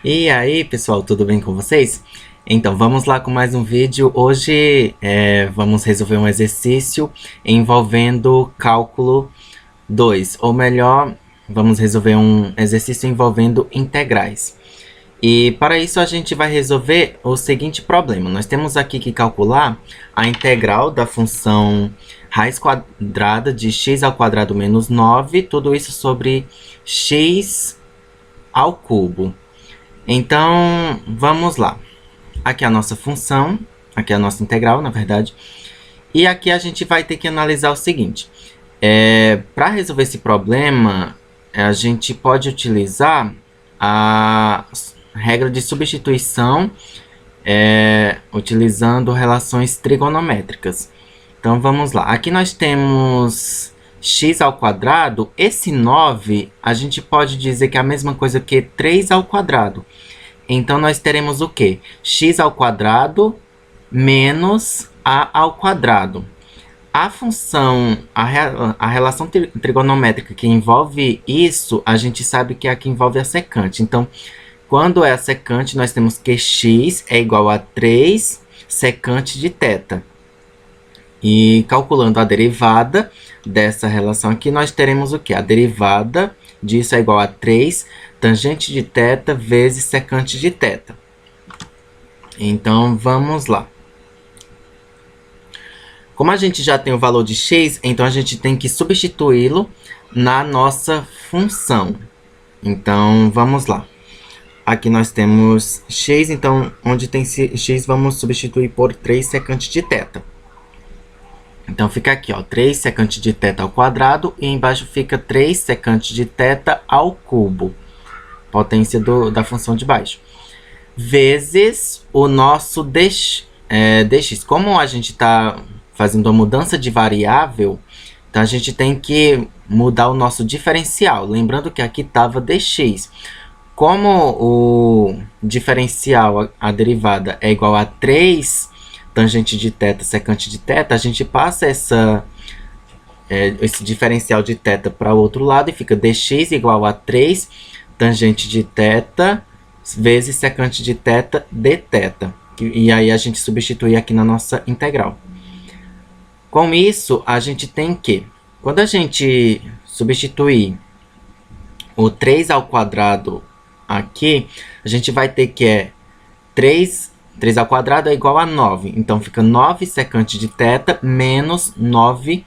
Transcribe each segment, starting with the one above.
E aí, pessoal, tudo bem com vocês? Então, vamos lá com mais um vídeo. Hoje vamos resolver um exercício envolvendo cálculo 2, ou melhor, vamos resolver um exercício envolvendo integrais. E para isso a gente vai resolver o seguinte problema. Nós temos aqui que calcular a integral da função raiz quadrada de x ao quadrado menos 9, tudo isso sobre x ao cubo. Então, vamos lá. Aqui é a nossa função, aqui é a nossa integral, na verdade. E aqui a gente vai ter que analisar o seguinte. Para resolver esse problema, a gente pode utilizar a regra de substituição utilizando relações trigonométricas. Então, vamos lá. Aqui nós temos x ao quadrado. Esse 9, a gente pode dizer que é a mesma coisa que 3 ao quadrado. Então, nós teremos o quê? X ao quadrado menos a ao quadrado. A função, a relação trigonométrica que envolve isso, a gente sabe que é a que envolve a secante. Então, quando é a secante, nós temos que x é igual a 3 secante de θ. E calculando a derivada dessa relação aqui, nós teremos o quê? A derivada disso é igual a 3 tangente de θ vezes secante de θ. Então, vamos lá. Como a gente já tem o valor de x, então a gente tem que substituí-lo na nossa função. Então, vamos lá. Aqui nós temos x, então, onde tem x, vamos substituir por 3 secante de θ. Então, fica aqui, ó, 3 secante de θ ao quadrado, e embaixo fica 3 secante de θ ao cubo, potência da função de baixo, vezes o nosso dx. Como a gente está fazendo uma mudança de variável, então a gente tem que mudar o nosso diferencial. Lembrando que aqui estava dx. Como o diferencial, a derivada, é igual a 3 tangente de θ secante de θ, a gente passa esse diferencial de θ para o outro lado e fica dx igual a 3 tangente de θ vezes secante de θ dθ. E aí a gente substitui aqui na nossa integral. Com isso, a gente tem que, quando a gente substituir o 3 ao quadrado aqui, a gente vai ter que 3 ao quadrado é igual a 9. Então, fica 9 secante de θ menos 9.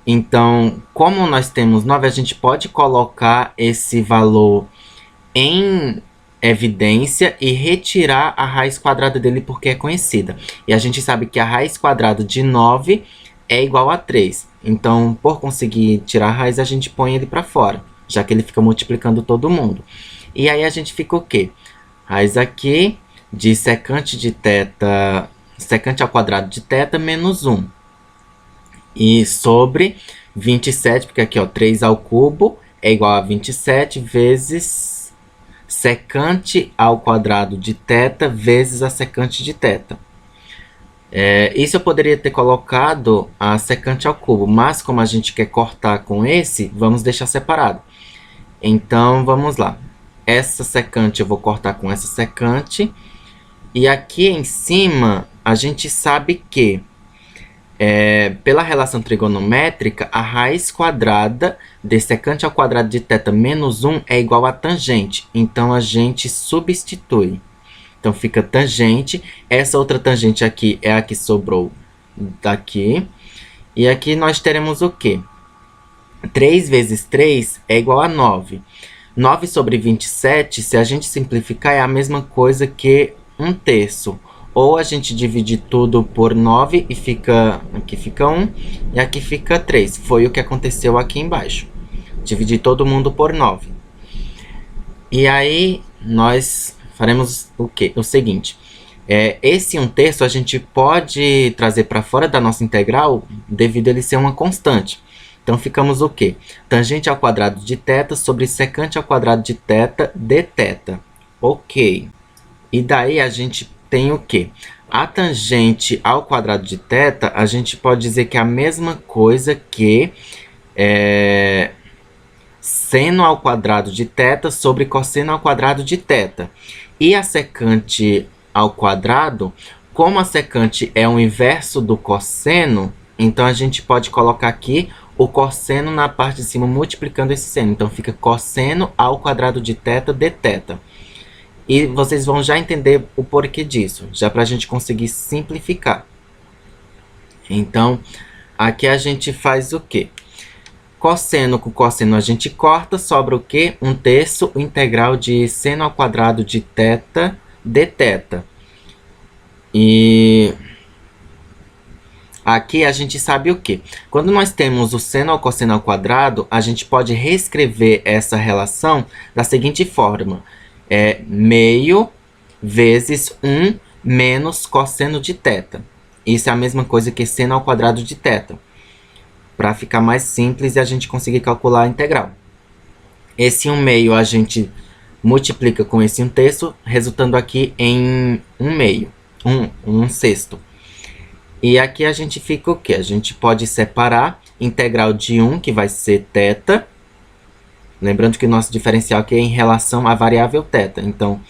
Então, como nós temos 9, a gente pode colocar esse valor em evidência e retirar a raiz quadrada dele porque é conhecida. E a gente sabe que a raiz quadrada de 9 é igual a 3. Então, por conseguir tirar a raiz, a gente põe ele para fora, já que ele fica multiplicando todo mundo. E aí a gente fica o quê? Raiz aqui de secante de θ, secante ao quadrado de θ menos 1. E sobre 27, porque aqui, ó, 3 ao cubo é igual a 27 vezes secante ao quadrado de θ vezes a secante de θ. Isso eu poderia ter colocado a secante ao cubo, mas como a gente quer cortar com esse, vamos deixar separado. Então, vamos lá. Essa secante eu vou cortar com essa secante. E aqui em cima, a gente sabe que, pela relação trigonométrica, a raiz quadrada de secante ao quadrado de θ menos 1 é igual a tangente. Então, a gente substitui. Então, fica tangente. Essa outra tangente aqui é a que sobrou daqui. E aqui nós teremos o quê? 3 vezes 3 é igual a 9. 9 sobre 27, se a gente simplificar, é a mesma coisa que 1/3. Ou a gente divide tudo por 9 e aqui fica 1 e aqui fica 3. Foi o que aconteceu aqui embaixo. Dividir todo mundo por 9. E aí nós faremos o quê? O seguinte. Esse 1/3 a gente pode trazer para fora da nossa integral devido a ele ser uma constante. Então, ficamos o quê? Tangente ao quadrado de θ sobre secante ao quadrado de θ dθ. Ok. E daí a gente tem o quê? A tangente ao quadrado de θ, a gente pode dizer que é a mesma coisa que seno ao quadrado de θ sobre cosseno ao quadrado de θ. E a secante ao quadrado, como a secante é o inverso do cosseno, então a gente pode colocar aqui o cosseno na parte de cima multiplicando esse seno. Então fica cosseno ao quadrado de θ dθ. E vocês vão já entender o porquê disso, já para a gente conseguir simplificar. Então, aqui a gente faz o quê? Cosseno com cosseno a gente corta, sobra o quê? 1/3 o integral de seno ao quadrado de θ dθ. E aqui a gente sabe o quê? Quando nós temos o seno ao cosseno ao quadrado, a gente pode reescrever essa relação da seguinte forma. É meio vezes 1 menos cosseno de θ. Isso é a mesma coisa que seno ao quadrado de θ. Para ficar mais simples e a gente conseguir calcular a integral. Esse 1/2 a gente multiplica com esse 1/3, resultando aqui em 1/2, 1/6. E aqui a gente fica o quê? A gente pode separar integral de 1, que vai ser θ. Lembrando que o nosso diferencial aqui é em relação à variável θ. Então,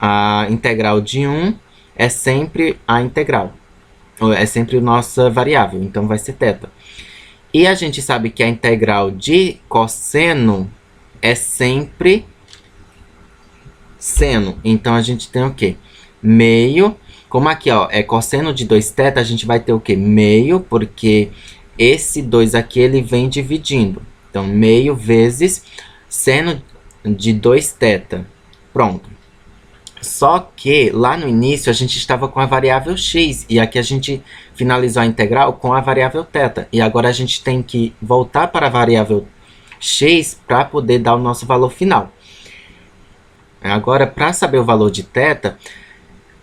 a integral de 1 é sempre a integral. É sempre a nossa variável, então vai ser θ. E a gente sabe que a integral de cosseno é sempre seno. Então, a gente tem o quê? Meio. Como aqui ó, é cosseno de 2θ, a gente vai ter o quê? Meio, porque esse 2 aqui ele vem dividindo. Então, meio vezes seno de 2θ. Pronto. Só que lá no início a gente estava com a variável x e aqui a gente finalizou a integral com a variável θ. E agora a gente tem que voltar para a variável x para poder dar o nosso valor final. Agora, para saber o valor de θ,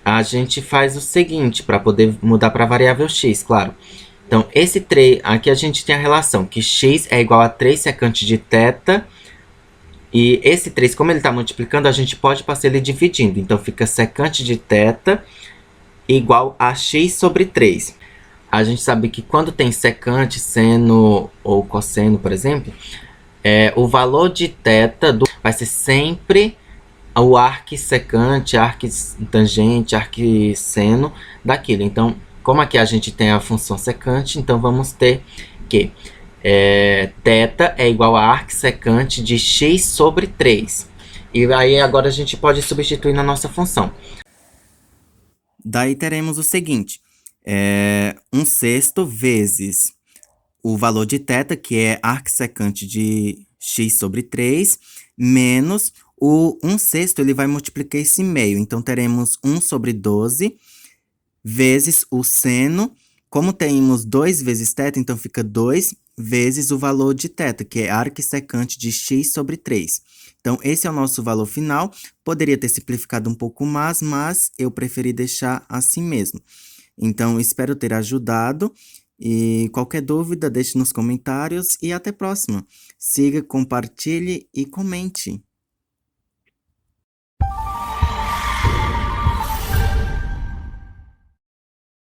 a gente faz o seguinte, para poder mudar para a variável x, claro. Então, esse 3, aqui a gente tem a relação que x é igual a 3 secante de θ. E esse 3, como ele está multiplicando, a gente pode passar ele dividindo. Então, fica secante de θ igual a x sobre 3. A gente sabe que quando tem secante, seno ou cosseno, por exemplo, o valor de θ vai ser sempre o arquissecante, arquitangente, arquisseno daquilo. Então, como aqui a gente tem a função secante, então vamos ter que θ é igual a arquissecante de x sobre 3. E aí agora a gente pode substituir na nossa função. Daí teremos o seguinte, 1/6 vezes o valor de θ, que é arquissecante de x sobre 3, menos o 1/6, ele vai multiplicar esse meio. Então, teremos 1 sobre 12 vezes o seno. Como temos 2 vezes θ, então fica 2 vezes o valor de θ, que é arquissecante de x sobre 3. Então, esse é o nosso valor final. Poderia ter simplificado um pouco mais, mas eu preferi deixar assim mesmo. Então, espero ter ajudado. E qualquer dúvida, deixe nos comentários e até a próxima. Siga, compartilhe e comente.